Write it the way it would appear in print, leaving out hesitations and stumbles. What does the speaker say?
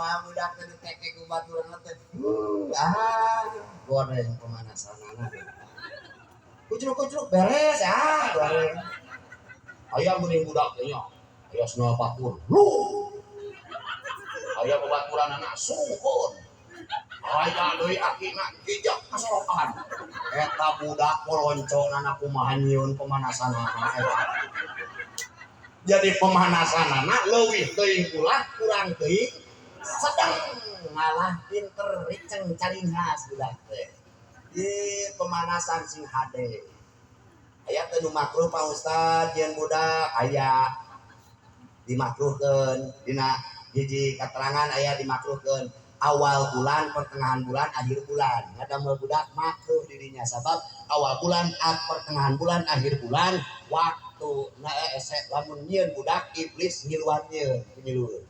mah budak teh tekek ku baturan teh. Goreng pemanasanana. Kucruk-kucruk beres goreng. Aya geuning budak teh nya. Aya senal batur. Lu. Aya babaturanana sungkun. Aya deui akina kijak kasorokan. Eta budak polonconana kumaha nyieun pemanasanana eta. Jadi pemanasanana leuwih teuing ulah kurang teuing sedeng ngalah pinter riceng caring khas budak teh. Pemanasan sing hade. Aya teh nu makruh Pak Ustad yen budak aya dimakruhkeun dina hiji katerangan aya dimakruhkeun awal bulan, pertengahan bulan, akhir bulan. Ngadamel budak makruh dirinya sabab awal bulan, pertengahan bulan, akhir bulan waktu lamun nyieun budak iblis ngiluan nyieun